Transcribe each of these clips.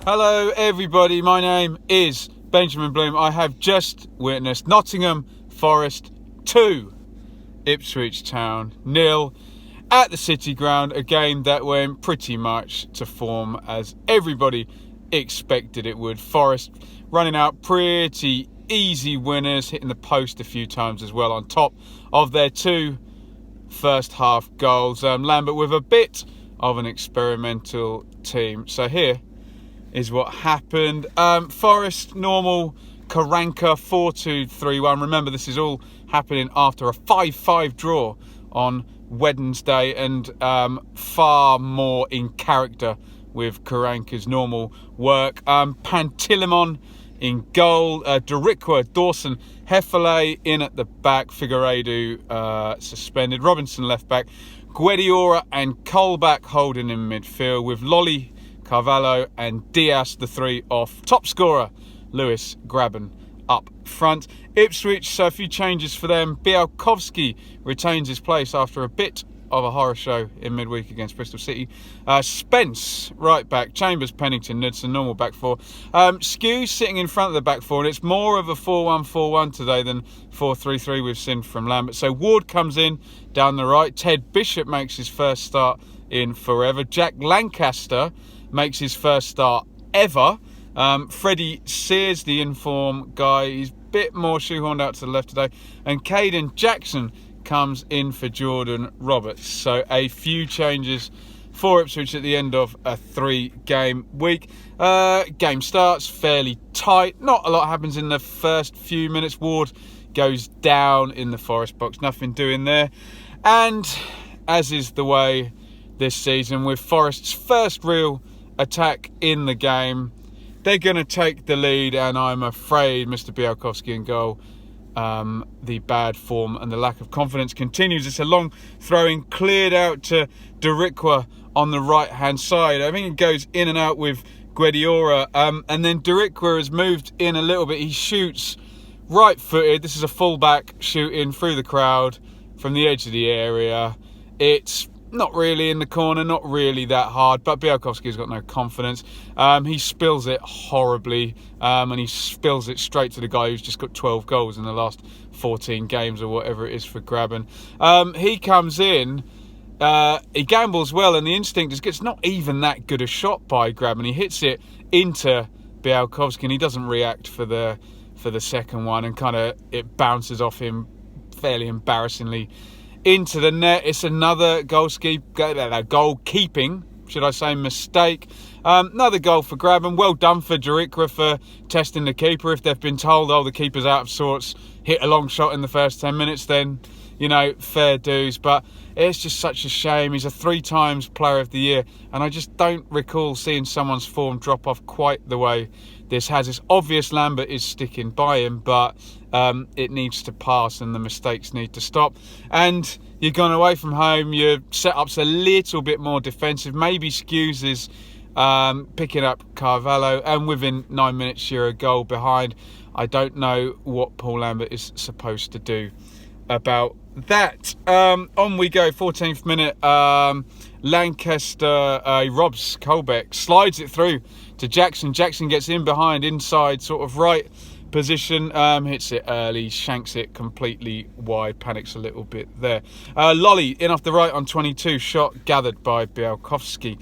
Hello everybody, my name is Benjamin Bloom. I have just witnessed Nottingham Forest 2, Ipswich Town 0 at the City Ground, a game that went pretty much to form as everybody expected it would. Forest running out pretty easy winners, hitting the post a few times as well on top of their two first half goals. Lambert with a bit of an experimental team. So here is what happened. Forest normal Karanka 4-2-3-1. Remember, this is all happening after a 5-5 draw on Wednesday, and far more in character with Karanka's normal work. Pantilimon in goal, Darikwa, Dawson, Hefele in at the back, Figueiredo suspended, Robinson left back, Guediora and Colback holding in midfield, with Lolly, Carvalho and Diaz, the three off. Top scorer, Lewis Grabban up front. Ipswich, so a few changes for them. Bialkowski retains his place after a bit of a horror show in midweek against Bristol City. Spence, right back. Chambers, Pennington, Knudsen, normal back four. Skew sitting in front of the back four, and it's more of a 4-1-4-1 today than 4-3-3 we've seen from Lambert. So Ward comes in down the right. Ted Bishop makes his first start in forever. Jack Lancaster makes his first start ever. Freddie Sears, the inform guy, he's a bit more shoehorned out to the left today. And Caden Jackson comes in for Jordan Roberts. So a few changes for Ipswich at the end of a 3-game week. Game starts fairly tight. Not a lot happens in the first few minutes. Ward goes down in the Forest box. Nothing doing there. And as is the way this season, with Forest's first real attack in the game, they're going to take the lead, and I'm afraid Mr. Bialkowski in goal, the bad form and the lack of confidence continues. It's a long throwing cleared out to Darikwa on the right hand side. I think it goes in and out with Guediora, and then Darikwa has moved in a little bit. He shoots right footed. This is a fullback shooting through the crowd from the edge of the area. It's not really in the corner, not really that hard, but Bialkowski's got no confidence. He spills it horribly, and he spills it straight to the guy who's just got 12 goals in the last 14 games or whatever it is for Grabban. He comes in, he gambles well, and the instinct is it's not even that good a shot by Grabban. He hits it into Bialkowski, and he doesn't react for the second one, and kind of it bounces off him fairly embarrassingly into the net. It's another goalkeeping, should I say, mistake. Another goal for Grabban. Well done for Darikwa for testing the keeper. If they've been told, the keeper's out of sorts, hit a long shot in the first 10 minutes, then, fair dues. But it's just such a shame. He's a 3 times player of the year, and I just don't recall seeing someone's form drop off quite the way this has. It's obvious Lambert is sticking by him, but it needs to pass and the mistakes need to stop. And you're gone away from home, your setup's a little bit more defensive. Maybe Skews is picking up Carvalho, and within 9 minutes you're a goal behind. I don't know what Paul Lambert is supposed to do about that. On we go, 14th minute. Lancaster robs Colbeck, slides it through to Jackson. Jackson gets in behind, inside sort of right position, hits it early, shanks it completely wide, panics a little bit there. Lolly in off the right on 22, shot gathered by Bialkowski.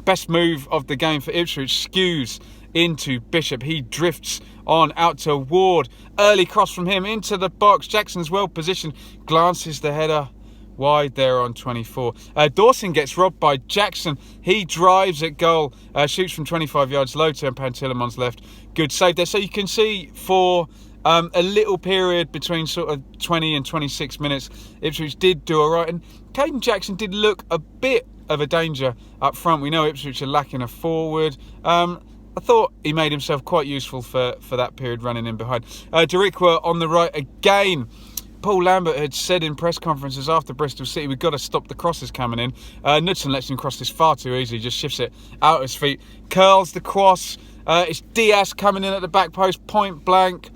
Best move of the game for Ipswich, Skews into Bishop. He drifts on out to Ward, early cross from him into the box. Jackson's well positioned, glances the header wide there on 24. Dawson gets robbed by Jackson. He drives at goal, shoots from 25 yards, low turn, Pantilimon's left. Good save there. So you can see for a little period between sort of 20 and 26 minutes, Ipswich did do all right. And Caden Jackson did look a bit of a danger up front. We know Ipswich are lacking a forward. I thought he made himself quite useful for that period running in behind. Darikwa on the right again. Paul Lambert had said in press conferences after Bristol City, we've got to stop the crosses coming in. Knudsen lets him cross this far too easily, just shifts it out his feet, curls the cross. It's Diaz coming in at the back post, point blank.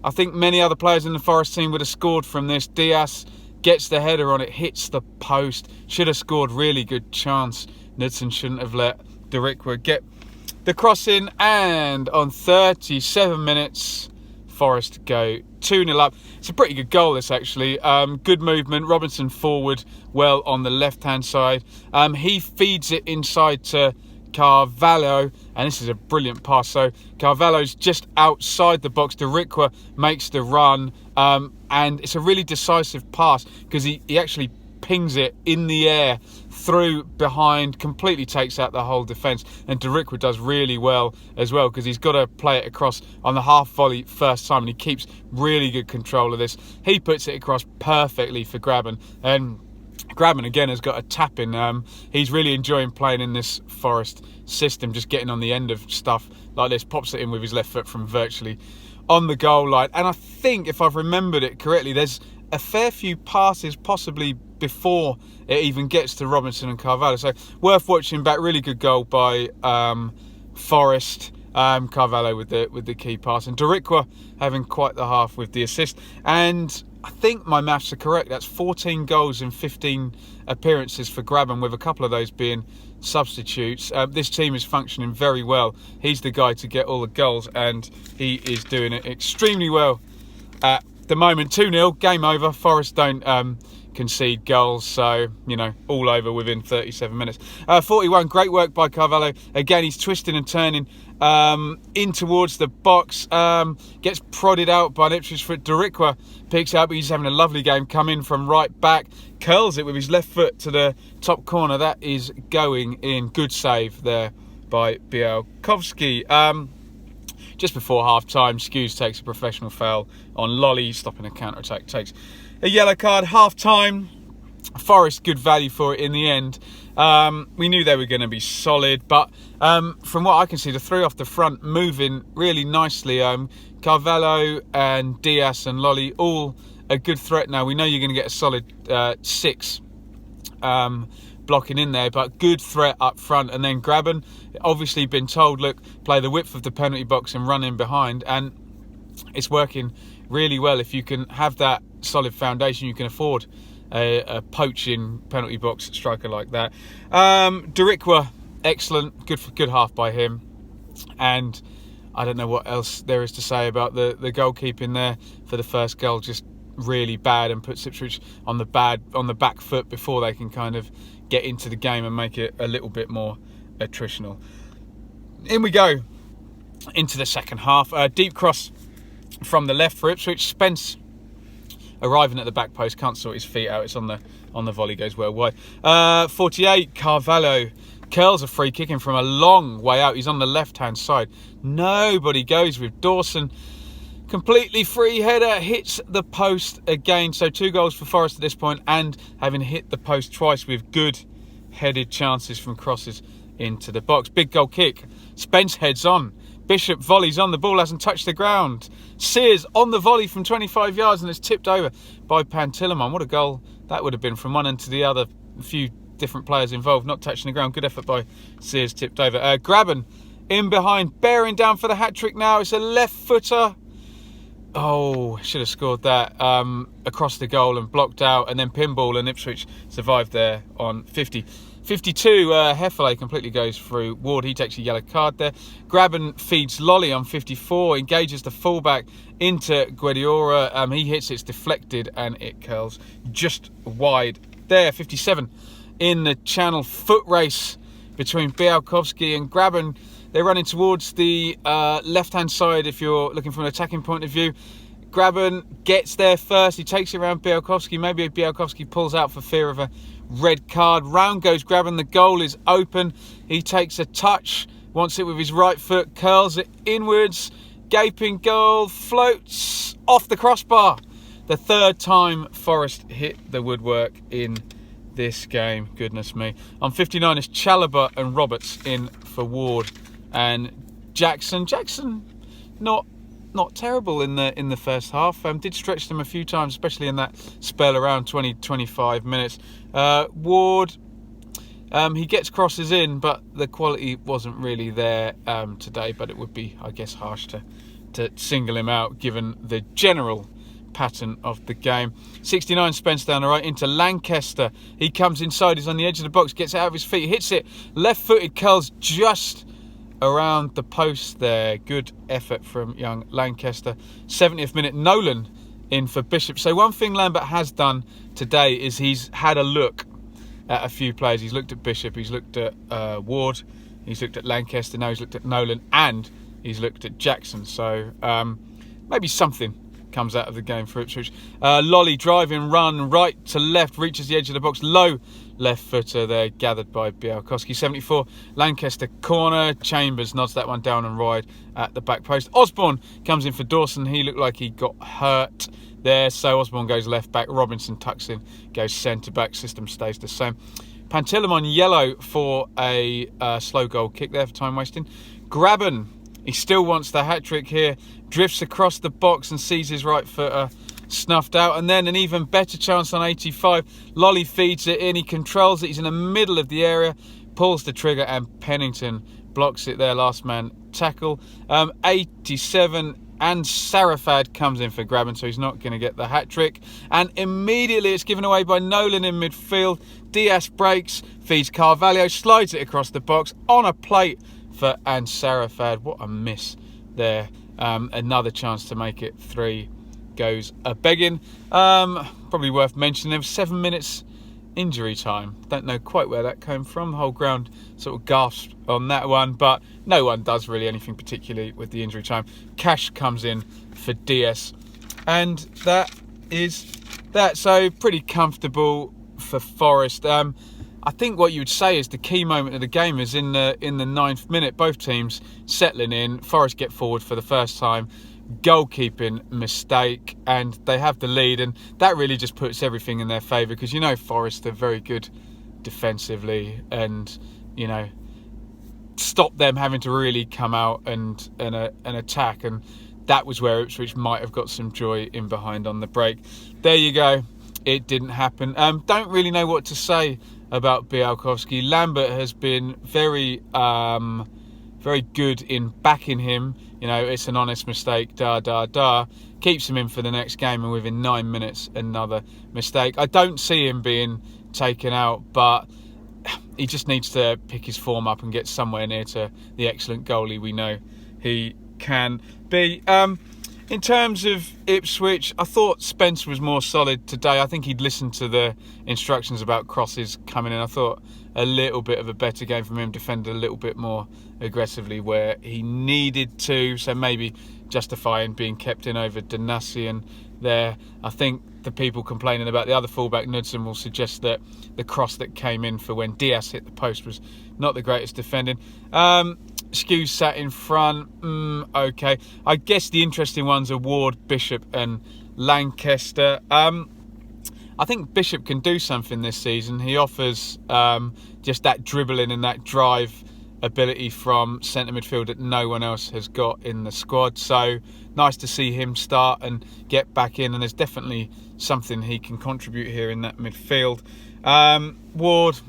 I think many other players in the Forest team would have scored from this. Diaz gets the header on it, hits the post. Should have scored, really good chance. Knudsen shouldn't have let Darikwa get the crossing, and on 37 minutes, Forest go 2-0 up. It's a pretty good goal, this, actually. Good movement. Robinson forward, well on the left-hand side. He feeds it inside to Carvalho, and this is a brilliant pass. So Carvalho's just outside the box. Deriqua makes the run, and it's a really decisive pass because he actually pings it in the air through behind, completely takes out the whole defence, and Deriqua does really well as well because he's got to play it across on the half volley first time, and he keeps really good control of this. He puts it across perfectly for Grabban, and Grabban again has got a tap in. He's really enjoying playing in this Forest system, just getting on the end of stuff like this, pops it in with his left foot from virtually on the goal line. And I think, if I've remembered it correctly, there's a fair few passes possibly before it even gets to Robinson and Carvalho, so worth watching back. Really good goal by Forest. Carvalho with the key pass, and Deriqua having quite the half with the assist. And I think my maths are correct, that's 14 goals in 15 appearances for Grabban, with a couple of those being substitutes. This team is functioning very well. He's the guy to get all the goals, and he is doing it extremely well at the moment. 2-0, game over. Forest don't concede goals, so, you know, all over within 37 minutes. 41, great work by Carvalho. Again, he's twisting and turning in towards the box, gets prodded out by an Ipswich foot. Deriqua picks up, he's having a lovely game, come in from right back, curls it with his left foot to the top corner. That is going in. Good save there by Bialkowski. Just before half-time, Skews takes a professional foul on Lolly, stopping a counter-attack, takes a yellow card. Half-time, Forest good value for it in the end. We knew they were going to be solid, but from what I can see, the three off the front moving really nicely. Carvalho and Diaz and Lolly, all a good threat now. We know you're going to get a solid 6 blocking in there, but good threat up front. And then Grabban, obviously been told, look, play the width of the penalty box and run in behind, and it's working really well. If you can have that solid foundation, you can afford a poaching penalty box striker like that. Deriqua, excellent, good half by him. And I don't know what else there is to say about the goalkeeping there for the first goal. Just really bad, and puts Ipswich on the back foot before they can kind of get into the game and make it a little bit more attritional. In we go into the second half. Deep cross from the left for Ipswich. Spence arriving at the back post, can't sort his feet out. It's on the volley, goes well wide. 48, Carvalho curls a free kick in from a long way out. He's on the left-hand side. Nobody goes with Dawson. Completely free header, hits the post again. So 2 goals for Forest at this point, and having hit the post twice with good headed chances from crosses into the box. Big goal kick. Spence heads on. Bishop volleys on. The ball hasn't touched the ground. Sears on the volley from 25 yards, and it's tipped over by Pantilimon. What a goal that would have been from one end to the other. A few different players involved, not touching the ground. Good effort by Sears, tipped over. Grabban in behind, bearing down for the hat-trick now. It's a left footer. Oh, should have scored that across the goal and blocked out, and then pinball, and Ipswich survived there on 50. 52, Hefele completely goes through Ward. He takes a yellow card there. Grabban feeds Lolly on 54, engages the fullback into Guediora. He hits, it's deflected, and it curls just wide there. 57, in the channel, foot race between Bialkowski and Grabban. They're running towards the left-hand side if you're looking from an attacking point of view. Grabban gets there first. He takes it around Bialkowski. Maybe Bialkowski pulls out for fear of a red card. Round goes Grabban. The goal is open. He takes a touch, wants it with his right foot, curls it inwards. Gaping goal, floats off the crossbar. The third time Forest hit the woodwork in this game. Goodness me. On 59 is Chalobah and Roberts in for Ward. And Jackson, not terrible in the first half. Did stretch them a few times, especially in that spell around 20-25 minutes. Ward, he gets crosses in, but the quality wasn't really there today. But it would be, I guess, harsh to single him out given the general pattern of the game. 69, Spence down the right into Lancaster. He comes inside, he's on the edge of the box, gets it out of his feet, hits it, left-footed, curls just around the post there. Good effort from young Lancaster. 70th minute, Nolan in for Bishop. So one thing Lambert has done today is he's had a look at a few players. He's looked at Bishop, he's looked at Ward, he's looked at Lancaster, now he's looked at Nolan, and he's looked at Jackson. So maybe something comes out of the game for Ipswich. Lolly driving run right to left, reaches the edge of the box, low left footer there, gathered by Bialkowski. 74, Lancaster corner, Chambers nods that one down and wide at the back post. Osborne comes in for Dawson, he looked like he got hurt there, so Osborne goes left back, Robinson tucks in, goes centre back, system stays the same. Pantilimon yellow for a slow goal kick there for time wasting. Grabban, he still wants the hat-trick here, drifts across the box and sees his right footer snuffed out, and then an even better chance on 85. Lolly feeds it in, he controls it, he's in the middle of the area, pulls the trigger, and Pennington blocks it there, last man tackle. 87, and Sarafad comes in for Grabban, so he's not going to get the hat-trick, and immediately it's given away by Nolan in midfield. Diaz breaks, feeds Carvalho, slides it across the box on a plate for Sarafad. What a miss there. Another chance to make it 3 goes a begging. Probably worth mentioning, there was 7 minutes injury time. Don't know quite where that came from. The whole ground sort of gasped on that one, but no one does really anything particularly with the injury time. Cash comes in for Diaz, and that is that. So pretty comfortable for Forest. I think what you would say is the key moment of the game is in the 9th minute. Both teams settling in. Forest get forward for the first time. Goalkeeping mistake, and they have the lead, and that really just puts everything in their favour, because you know Forest are very good defensively, and you know, stop them having to really come out and attack, and that was where Ipswich might have got some joy in behind on the break. There you go. It didn't happen. Don't really know what to say about Bialkowski. Lambert has been very good in backing him. You know, it's an honest mistake, keeps him in for the next game, and within 9 minutes, another mistake. I don't see him being taken out, but he just needs to pick his form up and get somewhere near to the excellent goalie we know he can be. In terms of Ipswich, I thought Spence was more solid today. I think he'd listened to the instructions about crosses coming in. I thought a little bit of a better game from him, defended a little bit more aggressively where he needed to, so maybe justifying being kept in over Donasian there. I think the people complaining about the other fullback, Knudsen, will suggest that the cross that came in for when Diaz hit the post was not the greatest defending. Skew sat in front. Okay. I guess the interesting ones are Ward, Bishop and Lancaster. I think Bishop can do something this season. He offers just that dribbling and that drive ability from centre midfield that no one else has got in the squad. So nice to see him start and get back in, and there's definitely something he can contribute here in that midfield. Ward,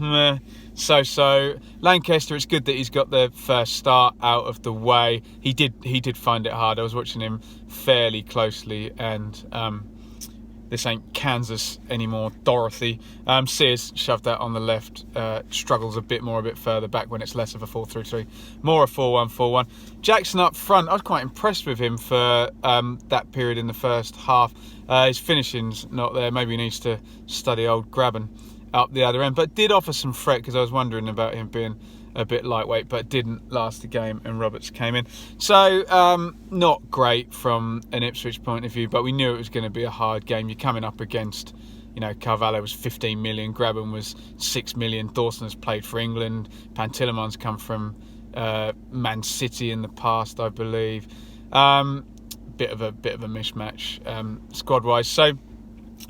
so. Lancaster, it's good that he's got the first start out of the way. He did find it hard. I was watching him fairly closely, and this ain't Kansas anymore, Dorothy. Sears shoved that on the left, struggles a bit further back when it's less of a 4-3-3, more a 4-1-4-1. Jackson up front, I was quite impressed with him for that period in the first half. His finishing's not there, maybe he needs to study old Grabban up the other end, but did offer some threat, because I was wondering about him being a bit lightweight, but didn't last the game, and Roberts came in. So not great from an Ipswich point of view, but we knew it was going to be a hard game. You're coming up against, you know, Carvalho was 15 million, Grabban was 6 million, Dawson has played for England, Pantilimon's come from Man City in the past, I believe. Bit of a mismatch squad wise. So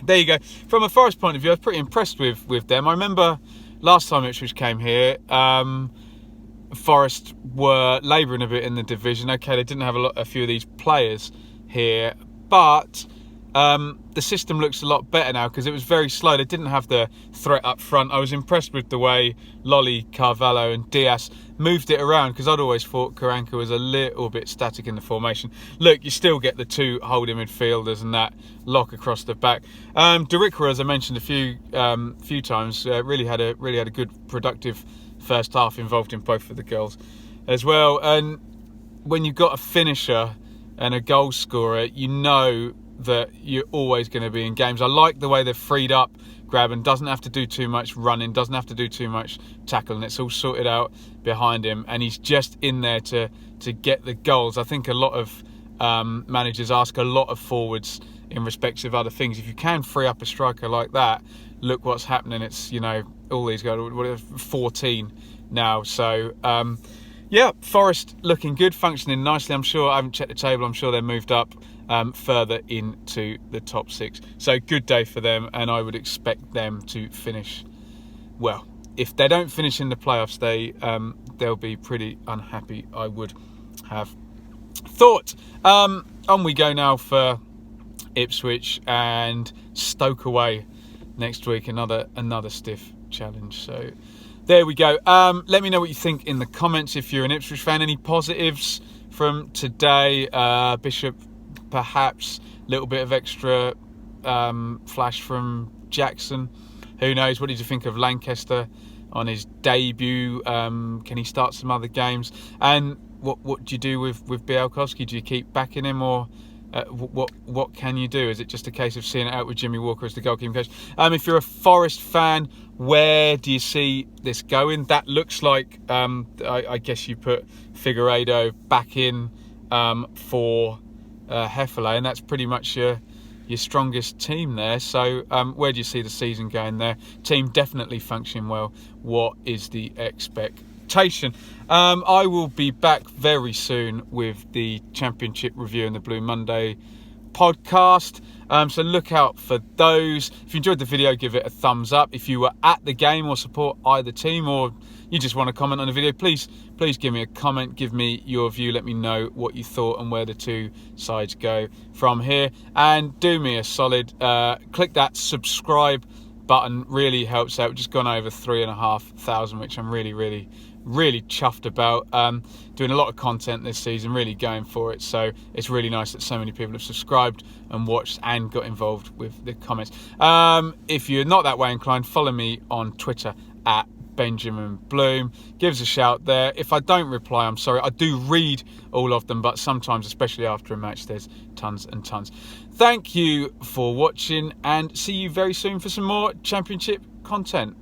there you go. From a Forest point of view, I was pretty impressed with them. I remember last time Ipswich came here, Forest were labouring a bit in the division. Okay, they didn't have a few of these players here, but the system looks a lot better now, because it was very slow. They didn't have the threat up front. I was impressed with the way Lolly, Carvalho and Diaz moved it around, because I'd always thought Karanka was a little bit static in the formation. Look, you still get the two holding midfielders and that lock across the back. Derikwa, as I mentioned a few times, really had a good productive first half, involved in both of the goals as well. And when you've got a finisher and a goal scorer, you know that you're always going to be in games. I like the way they've freed up Grabban. Doesn't have to do too much running, doesn't have to do too much tackling. It's all sorted out behind him, and he's just in there to get the goals. I think a lot of managers ask a lot of forwards in respect of other things. If you can free up a striker like that, look what's happening. It's, all these guys, 14 now. So yeah, Forest looking good, functioning nicely. I'm sure, I haven't checked the table, I'm sure they're moved up further into the top 6. So good day for them, and I would expect them to finish well. If they don't finish in the playoffs, they'll be pretty unhappy, I would have thought. On we go now for Ipswich and Stoke away next week. Another stiff challenge. So there we go. Let me know what you think in the comments if you're an Ipswich fan. Any positives from today? Bishop, perhaps. A little bit of extra flash from Jackson. Who knows? What did you think of Lancaster on his debut? Can he start some other games? And what do you do with Bialkowski? Do you keep backing him, or what can you do? Is it just a case of seeing it out with Jimmy Walker as the goalkeeping coach? If you're a Forest fan, where do you see this going? That looks like, I guess you put Figueiredo back in for Hefele, and that's pretty much your strongest team there. So where do you see the season going there? Team definitely functioning well. What is the expectation? I will be back very soon with the Championship review and the Blue Monday podcast. So look out for those. If you enjoyed the video, give it a thumbs up. If you were at the game or support either team, or you just want to comment on the video, please give me a comment. Give me your view. Let me know what you thought and where the two sides go from here. And do me a solid. Click that subscribe button. Really helps out. We've just gone over 3,500, which I'm really chuffed about. Doing a lot of content this season, really going for it. So it's really nice that so many people have subscribed and watched and got involved with the comments. If you're not that way inclined, follow me on Twitter at Benjamin Bloom. Give us a shout there. If I don't reply, I'm sorry. I do read all of them, but sometimes, especially after a match, there's tons and tons. Thank you for watching, and see you very soon for some more Championship content.